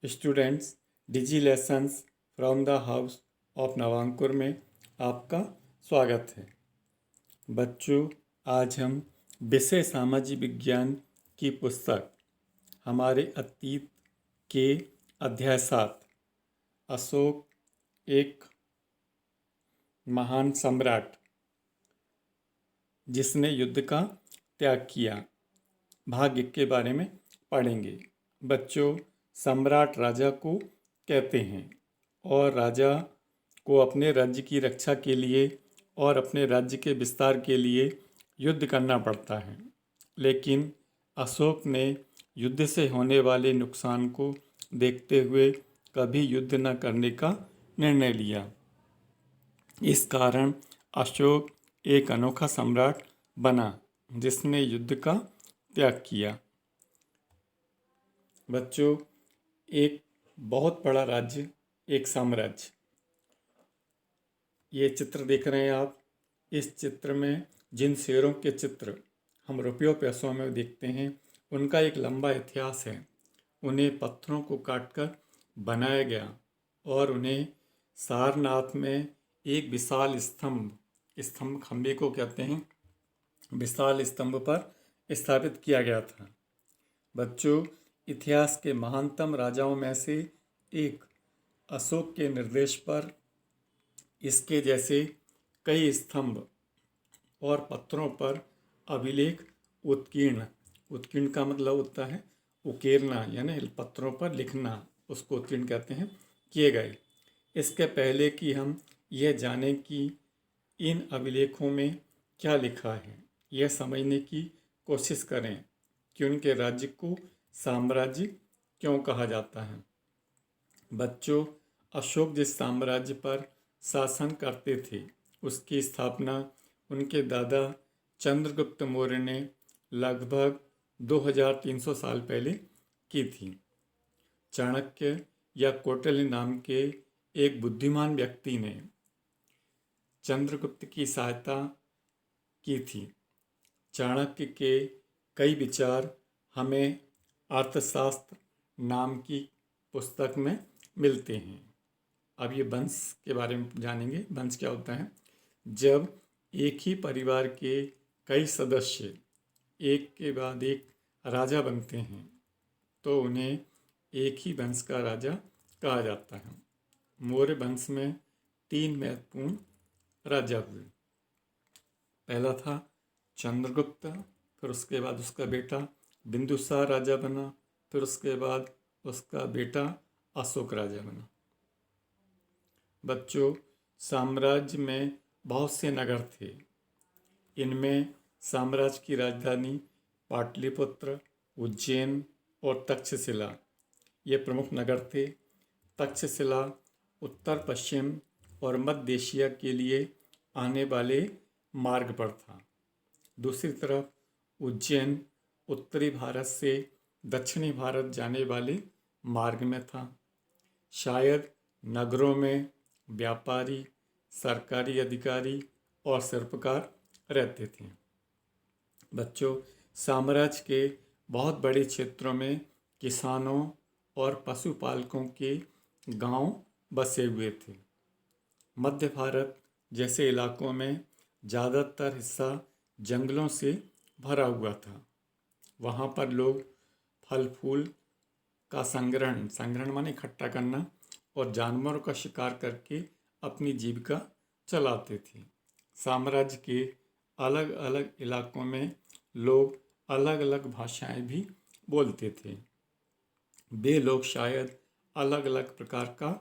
Students, digi lessons from the house of Navankur में आपका स्वागत है। बच्चों, आज हम विषय सामाजिक विज्ञान की पुस्तक हमारे अतीत के अध्याय 7 अशोक एक महान सम्राट जिसने युद्ध का त्याग किया भाग 1 के बारे में पढ़ेंगे। बच्चों, सम्राट राजा को कहते हैं और राजा को अपने राज्य की रक्षा के लिए और अपने राज्य के विस्तार के लिए युद्ध करना पड़ता है। लेकिन अशोक ने युद्ध से होने वाले नुकसान को देखते हुए कभी युद्ध न करने का निर्णय लिया। इस कारण अशोक एक अनोखा सम्राट बना जिसने युद्ध का त्याग किया। बच्चों, एक बहुत बड़ा राज्य, एक साम्राज्य। ये चित्र देख रहे हैं आप। इस चित्र में जिन शेरों के चित्र हम रुपयों पैसों में देखते हैं, उनका एक लंबा इतिहास है। उन्हें पत्थरों को काटकर बनाया गया और उन्हें सारनाथ में एक विशाल स्तंभ खंभे को कहते हैं, विशाल स्तंभ पर स्थापित किया गया था। बच्चों, इतिहास के महानतम राजाओं में से एक अशोक के निर्देश पर इसके जैसे कई स्तंभ और पत्थरों पर अभिलेख उत्कीर्ण का मतलब होता है उकेरना, यानी पत्थरों पर लिखना, उसको उत्कीर्ण कहते हैं, किए गए। इसके पहले कि हम यह जानें कि इन अभिलेखों में क्या लिखा है, यह समझने की कोशिश करें कि उनके राज्य को साम्राज्य क्यों कहा जाता है। बच्चों, अशोक जिस साम्राज्य पर शासन करते थे, उसकी स्थापना उनके दादा चंद्रगुप्त मौर्य ने लगभग 2300 साल पहले की थी। चाणक्य या कौटिल्य नाम के एक बुद्धिमान व्यक्ति ने चंद्रगुप्त की सहायता की थी। चाणक्य के कई विचार हमें अर्थशास्त्र नाम की पुस्तक में मिलते हैं। अब ये वंश के बारे में जानेंगे। वंश क्या होता है? जब एक ही परिवार के कई सदस्य एक के बाद एक राजा बनते हैं तो उन्हें एक ही वंश का राजा कहा जाता है। मौर्य वंश में 3 महत्वपूर्ण राजा हुए। पहला था चंद्रगुप्त, फिर उसके बाद उसका बेटा बिंदुसार राजा बना, फिर उसके बाद उसका बेटा अशोक राजा बना। बच्चों, साम्राज्य में बहुत से नगर थे। इनमें साम्राज्य की राजधानी पाटलिपुत्र, उज्जैन और तक्षशिला ये प्रमुख नगर थे। तक्षशिला उत्तर पश्चिम और मध्य एशिया के लिए आने वाले मार्ग पर था। दूसरी तरफ उज्जैन उत्तरी भारत से दक्षिणी भारत जाने वाले मार्ग में था। शायद नगरों में व्यापारी, सरकारी अधिकारी और शिल्पकार रहते थे। बच्चों, साम्राज्य के बहुत बड़े क्षेत्रों में किसानों और पशुपालकों के गांव बसे हुए थे। मध्य भारत जैसे इलाकों में ज़्यादातर हिस्सा जंगलों से भरा हुआ था। वहाँ पर लोग फल फूल का संग्रहण माने इकट्ठा करना और जानवरों का शिकार करके अपनी जीविका चलाते थे। साम्राज्य के अलग अलग इलाकों में लोग अलग अलग भाषाएं भी बोलते थे। वे लोग शायद अलग अलग प्रकार का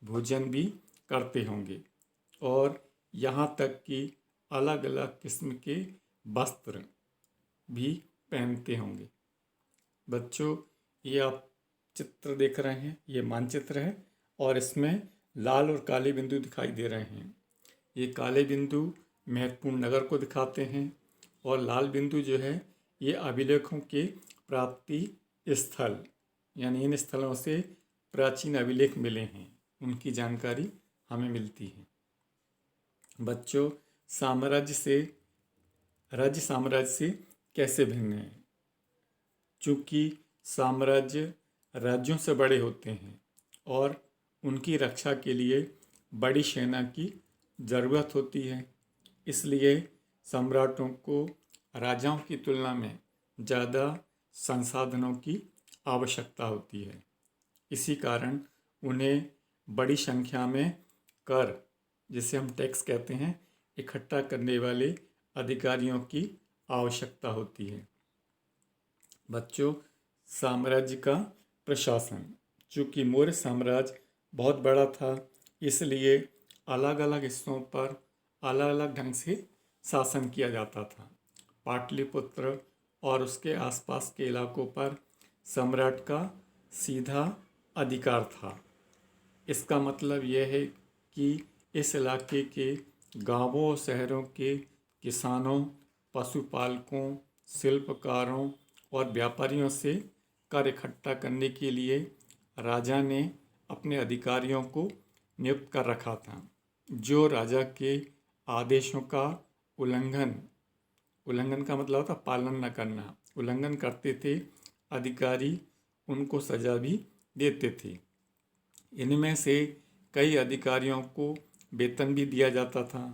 भोजन भी करते होंगे और यहाँ तक कि अलग अलग किस्म के वस्त्र भी पहनते होंगे। बच्चों, ये आप चित्र देख रहे हैं, ये मानचित्र है और इसमें लाल और काले बिंदु दिखाई दे रहे हैं। ये काले बिंदु महत्वपूर्ण नगर को दिखाते हैं और लाल बिंदु जो है ये अभिलेखों के प्राप्ति स्थल, यानी इन स्थलों से प्राचीन अभिलेख मिले हैं, उनकी जानकारी हमें मिलती है। बच्चों, राज्य साम्राज्य से कैसे भिन्न है? चूँकि साम्राज्य राज्यों से बड़े होते हैं और उनकी रक्षा के लिए बड़ी सेना की ज़रूरत होती है। इसलिए सम्राटों को राजाओं की तुलना में ज़्यादा संसाधनों की आवश्यकता होती है। इसी कारण उन्हें बड़ी संख्या में कर, जिसे हम टैक्स कहते हैं, इकट्ठा करने वाले अधिकारियों की आवश्यकता होती है। बच्चों, साम्राज्य का प्रशासन, चूँकि मौर्य साम्राज्य बहुत बड़ा था, इसलिए अलग अलग हिस्सों पर अलग अलग ढंग से शासन किया जाता था। पाटलिपुत्र और उसके आसपास के इलाकों पर सम्राट का सीधा अधिकार था। इसका मतलब यह है कि इस इलाके के गांवों और शहरों के किसानों, पशुपालकों, शिल्पकारों और व्यापारियों से कर इकट्ठा करने के लिए राजा ने अपने अधिकारियों को नियुक्त कर रखा था, जो राजा के आदेशों का उल्लंघन उल्लंघन का मतलब होता पालन न करना, उल्लंघन करते थे, अधिकारी उनको सजा भी देते थे। इनमें से कई अधिकारियों को वेतन भी दिया जाता था।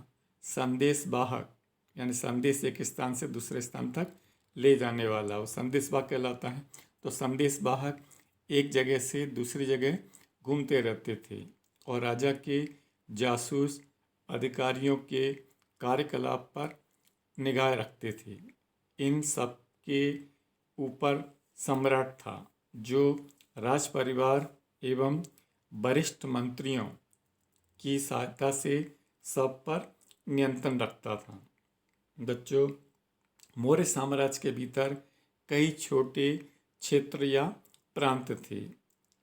संदेश वाहक, यानी संदेश एक स्थान से दूसरे स्थान तक ले जाने वाला, वो संदेश वाहक कहलाता है। तो संदेश वाहक एक जगह से दूसरी जगह घूमते रहते थे और राजा के जासूस अधिकारियों के कार्यकलाप पर निगाह रखते थे। इन सब के ऊपर सम्राट था, जो राज परिवार एवं वरिष्ठ मंत्रियों की सहायता से सब पर नियंत्रण रखता था। बच्चों, मौर्य साम्राज्य के भीतर कई छोटे क्षेत्र या प्रांत थे।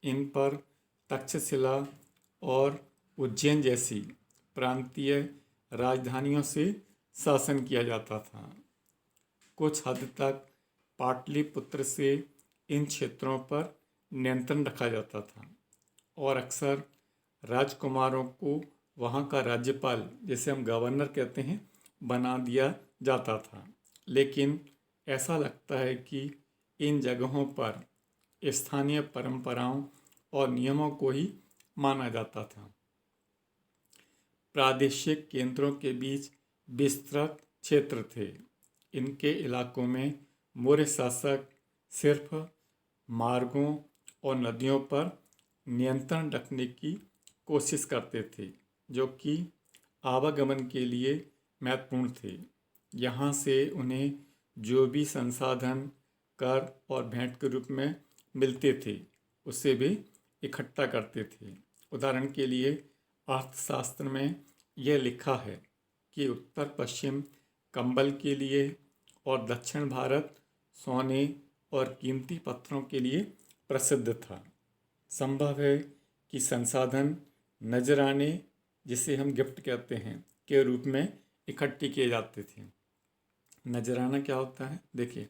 इन पर तक्षशिला और उज्जैन जैसी प्रांतीय राजधानियों से शासन किया जाता था। कुछ हद तक पाटलिपुत्र से इन क्षेत्रों पर नियंत्रण रखा जाता था और अक्सर राजकुमारों को वहाँ का राज्यपाल, जिसे हम गवर्नर कहते हैं, बना दिया जाता था। लेकिन ऐसा लगता है कि इन जगहों पर स्थानीय परंपराओं और नियमों को ही माना जाता था। प्रादेशिक केंद्रों के बीच विस्तृत क्षेत्र थे। इनके इलाकों में मौर्य शासक सिर्फ मार्गों और नदियों पर नियंत्रण रखने की कोशिश करते थे, जो कि आवागमन के लिए महत्वपूर्ण थे। यहाँ से उन्हें जो भी संसाधन कर और भेंट के रूप में मिलते थे, उसे भी इकट्ठा करते थे। उदाहरण के लिए अर्थशास्त्र में यह लिखा है कि उत्तर पश्चिम कंबल के लिए और दक्षिण भारत सोने और कीमती पत्थरों के लिए प्रसिद्ध था। संभव है कि संसाधन नजराने, जिसे हम गिफ्ट कहते हैं, के रूप में इकट्ठे किए जाते थे। नजराना क्या होता है? देखिए,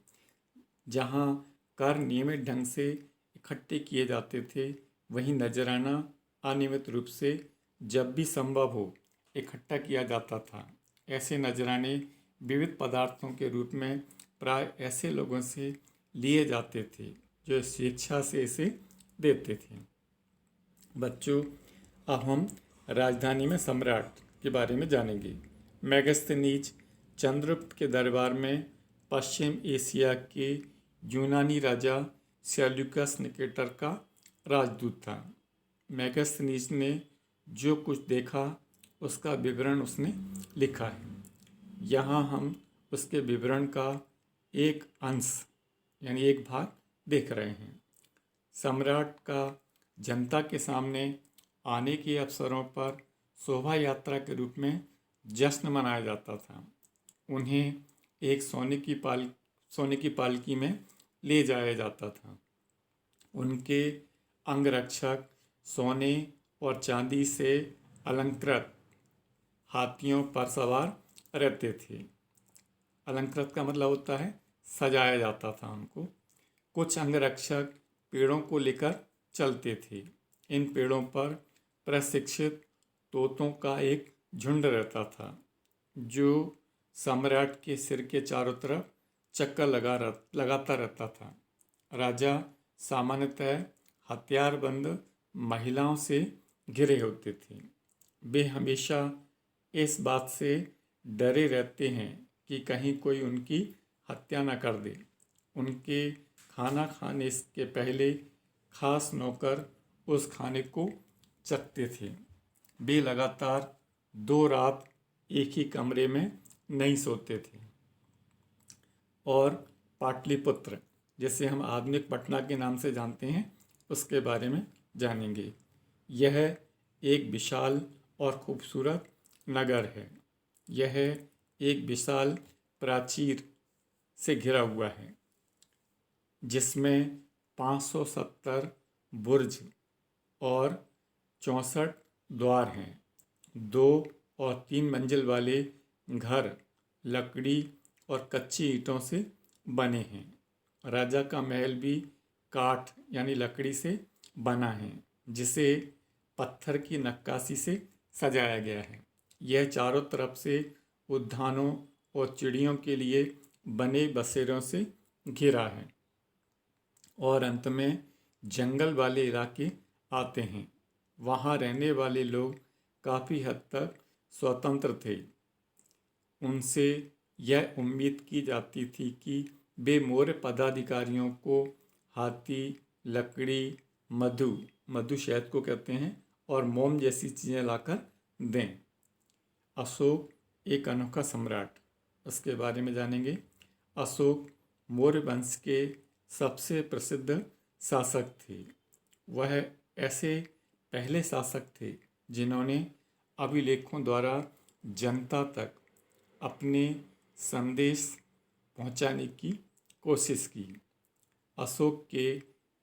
जहाँ कर नियमित ढंग से इकट्ठे किए जाते थे, वहीं नजराना अनियमित रूप से जब भी संभव हो इकट्ठा किया जाता था। ऐसे नजराने विविध पदार्थों के रूप में प्राय ऐसे लोगों से लिए जाते थे जो स्वेच्छा से इसे देते थे। बच्चों, अब हम राजधानी में सम्राट के बारे में जानेंगे। मेगास्थनीज चंद्रगुप्त के दरबार में पश्चिम एशिया के यूनानी राजा सेल्यूकस निकेटर का राजदूत था। मेगास्थनीज ने जो कुछ देखा उसका विवरण उसने लिखा है। यहाँ हम उसके विवरण का एक अंश, यानी एक भाग देख रहे हैं। सम्राट का जनता के सामने आने के अवसरों पर शोभा यात्रा के रूप में जश्न मनाया जाता था। उन्हें एक सोने की पालकी में ले जाया जाता था। उनके अंगरक्षक सोने और चांदी से अलंकृत हाथियों पर सवार रहते थे। अलंकृत का मतलब होता है सजाया जाता था उनको। कुछ अंगरक्षक पेड़ों को लेकर चलते थे। इन पेड़ों पर प्रशिक्षित तोतों का एक झुंड रहता था, जो सम्राट के सिर के चारों तरफ चक्कर लगाता रहता था। राजा सामान्यतः हथियारबंद महिलाओं से घिरे होते थे। वे हमेशा इस बात से डरे रहते हैं कि कहीं कोई उनकी हत्या न कर दे। उनके खाना खाने के पहले खास नौकर उस खाने को चखते थे। वे लगातार 2 रात एक ही कमरे में नहीं सोते थे। और पाटलिपुत्र, जिसे हम आधुनिक पटना के नाम से जानते हैं, उसके बारे में जानेंगे। यह एक विशाल और खूबसूरत नगर है। यह एक विशाल प्राचीर से घिरा हुआ है, जिसमें 570 बुर्ज और 64 द्वार हैं। 2 और 3 मंजिल वाले घर लकड़ी और कच्ची ईंटों से बने हैं। राजा का महल भी काठ यानी लकड़ी से बना है, जिसे पत्थर की नक्काशी से सजाया गया है। यह चारों तरफ से उद्यानों और चिड़ियों के लिए बने बसेरों से घिरा है और अंत में जंगल वाले इलाके आते हैं। वहाँ रहने वाले लोग काफ़ी हद तक स्वतंत्र थे। उनसे यह उम्मीद की जाती थी कि वे मौर्य पदाधिकारियों को हाथी, लकड़ी, मधु शहद को कहते हैं, और मोम जैसी चीज़ें लाकर दें। अशोक एक अनोखा सम्राट, उसके बारे में जानेंगे। अशोक मौर्य वंश के सबसे प्रसिद्ध शासक थे। वह ऐसे पहले शासक थे जिन्होंने अभिलेखों द्वारा जनता तक अपने संदेश पहुंचाने की कोशिश की। अशोक के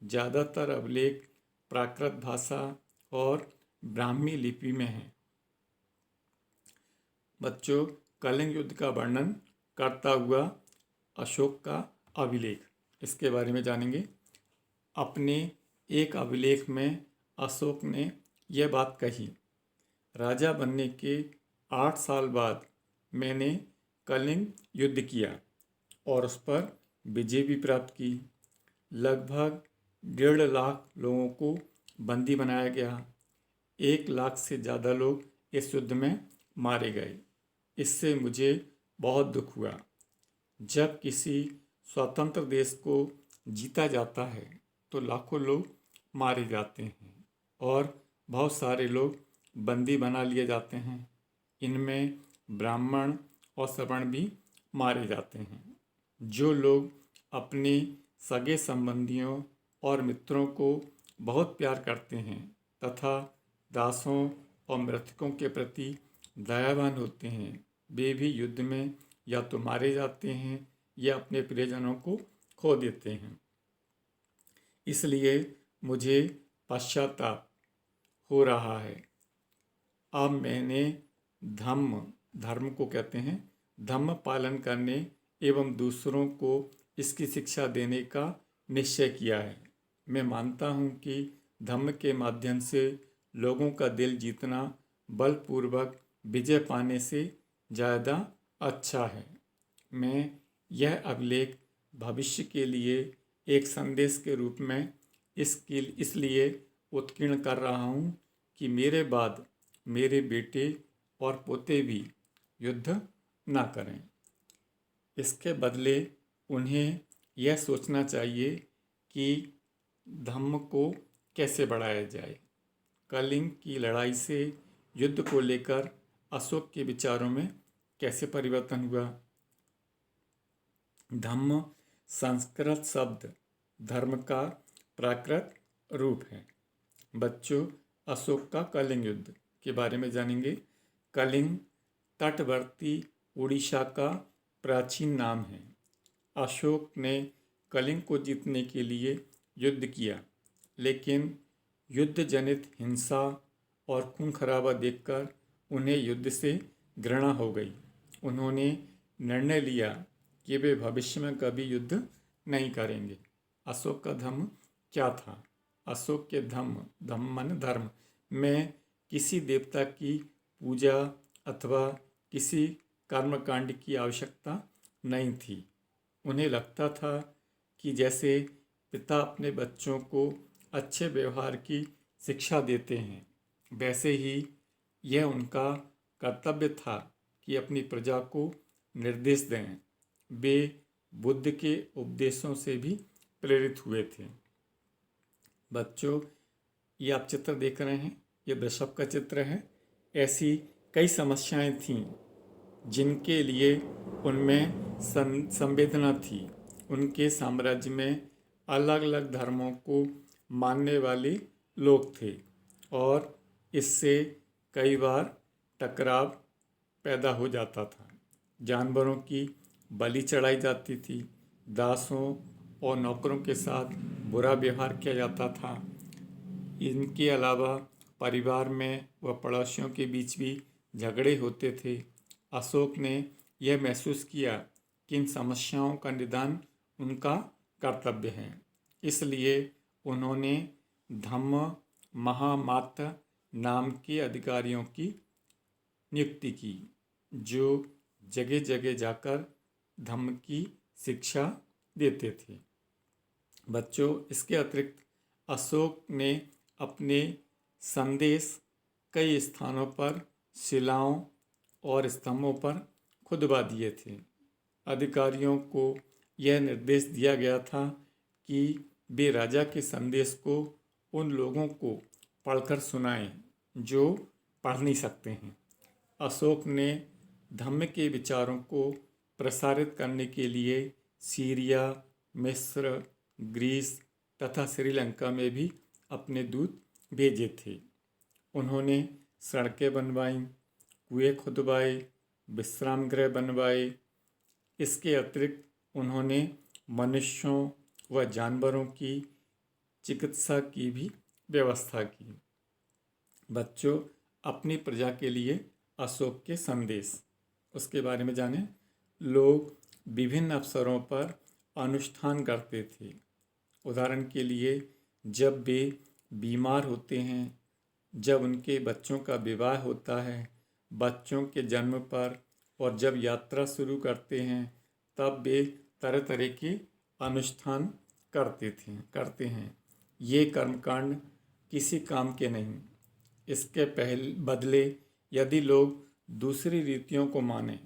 ज़्यादातर अभिलेख प्राकृत भाषा और ब्राह्मी लिपि में हैं। बच्चों, कलिंग युद्ध का वर्णन करता हुआ अशोक का अभिलेख, इसके बारे में जानेंगे। अपने एक अभिलेख में अशोक ने यह बात कही, राजा बनने के 8 साल बाद मैंने कलिंग युद्ध किया और उस पर विजय भी प्राप्त की। लगभग 1.5 लाख लोगों को बंदी बनाया गया। 1 लाख से ज़्यादा लोग इस युद्ध में मारे गए। इससे मुझे बहुत दुख हुआ। जब किसी स्वतंत्र देश को जीता जाता है तो लाखों लोग मारे जाते हैं और बहुत सारे लोग बंदी बना लिए जाते हैं। इनमें ब्राह्मण और सवर्ण भी मारे जाते हैं। जो लोग अपने सगे संबंधियों और मित्रों को बहुत प्यार करते हैं तथा दासों और मृतकों के प्रति दयावान होते हैं, वे भी युद्ध में या तो मारे जाते हैं या अपने प्रियजनों को खो देते हैं। इसलिए मुझे पश्चाताप हो रहा है। अब मैंने धर्म को कहते हैं, धम्म पालन करने एवं दूसरों को इसकी शिक्षा देने का निश्चय किया है। मैं मानता हूँ कि धम्म के माध्यम से लोगों का दिल जीतना बलपूर्वक विजय पाने से ज़्यादा अच्छा है। मैं यह अभिलेख भविष्य के लिए एक संदेश के रूप में इसलिए उत्कीर्ण कर रहा हूँ कि मेरे बाद मेरे बेटे और पोते भी युद्ध ना करें। इसके बदले उन्हें यह सोचना चाहिए कि धम्म को कैसे बढ़ाया जाए। कलिंग की लड़ाई से युद्ध को लेकर अशोक के विचारों में कैसे परिवर्तन हुआ। धम्म संस्कृत शब्द धर्म का प्राकृत रूप है। बच्चों, अशोक का कलिंग युद्ध के बारे में जानेंगे। कलिंग तटवर्ती उड़ीसा का प्राचीन नाम है। अशोक ने कलिंग को जीतने के लिए युद्ध किया, लेकिन युद्ध जनित हिंसा और खून खराबा देखकर उन्हें युद्ध से घृणा हो गई। उन्होंने निर्णय लिया कि वे भविष्य में कभी युद्ध नहीं करेंगे। अशोक का धम्म क्या था? अशोक के धम्म माने धर्म में किसी देवता की पूजा अथवा किसी कर्मकांड की आवश्यकता नहीं थी। उन्हें लगता था कि जैसे पिता अपने बच्चों को अच्छे व्यवहार की शिक्षा देते हैं, वैसे ही यह उनका कर्तव्य था कि अपनी प्रजा को निर्देश दें। वे बुद्ध के उपदेशों से भी प्रेरित हुए थे। बच्चों, ये आप चित्र देख रहे हैं, ये वृषभ का चित्र है। ऐसी कई समस्याएं थीं जिनके लिए उनमें संवेदना थी। उनके साम्राज्य में अलग अलग धर्मों को मानने वाले लोग थे और इससे कई बार टकराव पैदा हो जाता था। जानवरों की बलि चढ़ाई जाती थी, दासों और नौकरों के साथ बुरा व्यवहार किया जाता था। इनके अलावा परिवार में व पड़ोसियों के बीच भी झगड़े होते थे। अशोक ने यह महसूस किया कि इन समस्याओं का निदान उनका कर्तव्य है। इसलिए उन्होंने धम्म महामात्य नाम के अधिकारियों की नियुक्ति की, जो जगह जगह जाकर धम्म की शिक्षा देते थे। बच्चों, इसके अतिरिक्त अशोक ने अपने संदेश कई स्थानों पर शिलाओं और स्तंभों पर खुदवा दिए थे। अधिकारियों को यह निर्देश दिया गया था कि वे राजा के संदेश को उन लोगों को पढ़कर सुनाएं जो पढ़ नहीं सकते हैं। अशोक ने धम्म के विचारों को प्रसारित करने के लिए सीरिया, मिस्र, ग्रीस तथा श्रीलंका में भी अपने दूत भेजे थे। उन्होंने सड़कें बनवाईं, कुएं खुदवाए, विश्राम गृह बनवाए। इसके अतिरिक्त उन्होंने मनुष्यों व जानवरों की चिकित्सा की भी व्यवस्था की। बच्चों, अपनी प्रजा के लिए अशोक के संदेश, उसके बारे में जानें। लोग विभिन्न अवसरों पर अनुष्ठान करते थे। उदाहरण के लिए, जब वे बीमार होते हैं, जब उनके बच्चों का विवाह होता है, बच्चों के जन्म पर और जब यात्रा शुरू करते हैं, तब वे तरह तरह के अनुष्ठान करते हैं। ये कर्मकांड किसी काम के नहीं। इसके बदले यदि लोग दूसरी रीतियों को मानें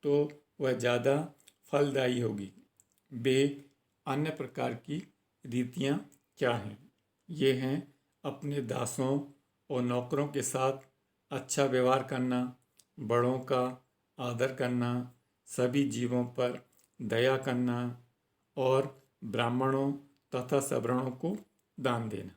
तो वह ज़्यादा फलदायी होगी। वे अन्य प्रकार की रीतियाँ क्या हैं? ये हैं अपने दासों और नौकरों के साथ अच्छा व्यवहार करना, बड़ों का आदर करना, सभी जीवों पर दया करना और ब्राह्मणों तथा सवर्णों को दान देना।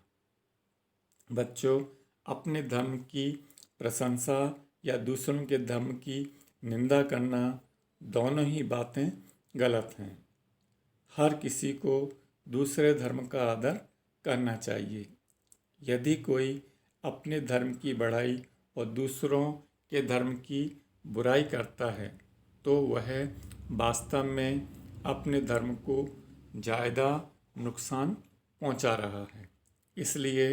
बच्चों, अपने धर्म की प्रशंसा या दूसरों के धर्म की निंदा करना, दोनों ही बातें गलत हैं। हर किसी को दूसरे धर्म का आदर करना चाहिए। यदि कोई अपने धर्म की बढ़ाई और दूसरों के धर्म की बुराई करता है तो वह वास्तव में अपने धर्म को ज़्यादा नुकसान पहुंचा रहा है। इसलिए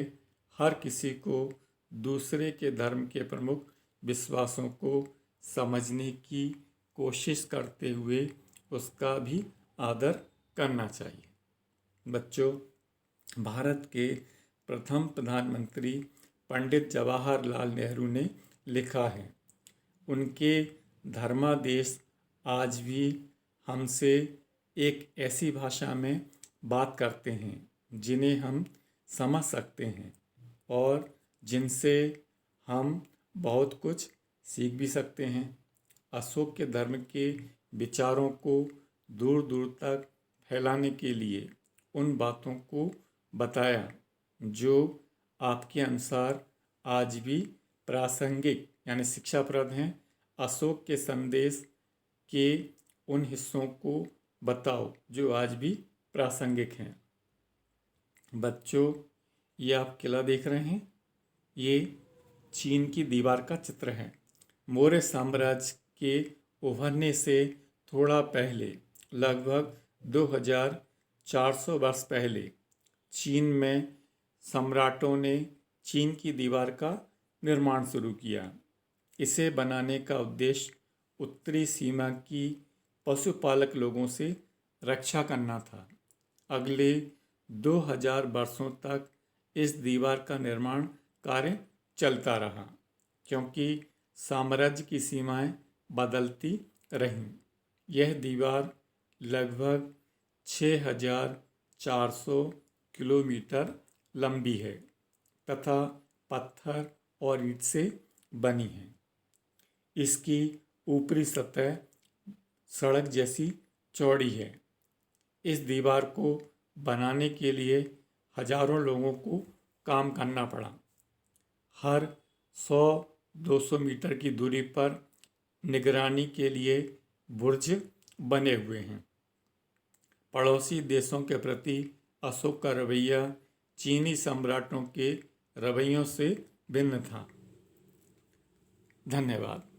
हर किसी को दूसरे के धर्म के प्रमुख विश्वासों को समझने की कोशिश करते हुए उसका भी आदर करना चाहिए। बच्चों, भारत के प्रथम प्रधानमंत्री पंडित जवाहरलाल नेहरू ने लिखा है, उनके धर्मादेश आज भी हमसे एक ऐसी भाषा में बात करते हैं जिन्हें हम समझ सकते हैं और जिनसे हम बहुत कुछ सीख भी सकते हैं। अशोक के धर्म के विचारों को दूर दूर तक फैलाने के लिए उन बातों को बताया जो आपके अनुसार आज भी प्रासंगिक यानी शिक्षाप्रद हैं। अशोक के संदेश के उन हिस्सों को बताओ जो आज भी प्रासंगिक हैं। बच्चों, ये आप किला देख रहे हैं, ये चीन की दीवार का चित्र है। मौर्य साम्राज्य के उभरने से थोड़ा पहले, लगभग 2400 वर्ष पहले, चीन में सम्राटों ने चीन की दीवार का निर्माण शुरू किया। इसे बनाने का उद्देश्य उत्तरी सीमा की पशुपालक लोगों से रक्षा करना था। अगले 2000 वर्षों तक इस दीवार का निर्माण कार्य चलता रहा, क्योंकि साम्राज्य की सीमाएं बदलती रहीं। यह दीवार लगभग 6,400 किलोमीटर लंबी है तथा पत्थर और ईंट से बनी है। इसकी ऊपरी सतह सड़क जैसी चौड़ी है। इस दीवार को बनाने के लिए हजारों लोगों को काम करना पड़ा। हर 100-200 मीटर की दूरी पर निगरानी के लिए बुर्ज बने हुए हैं। पड़ोसी देशों के प्रति अशोक का रवैया चीनी सम्राटों के रवैयों से भिन्न था। धन्यवाद।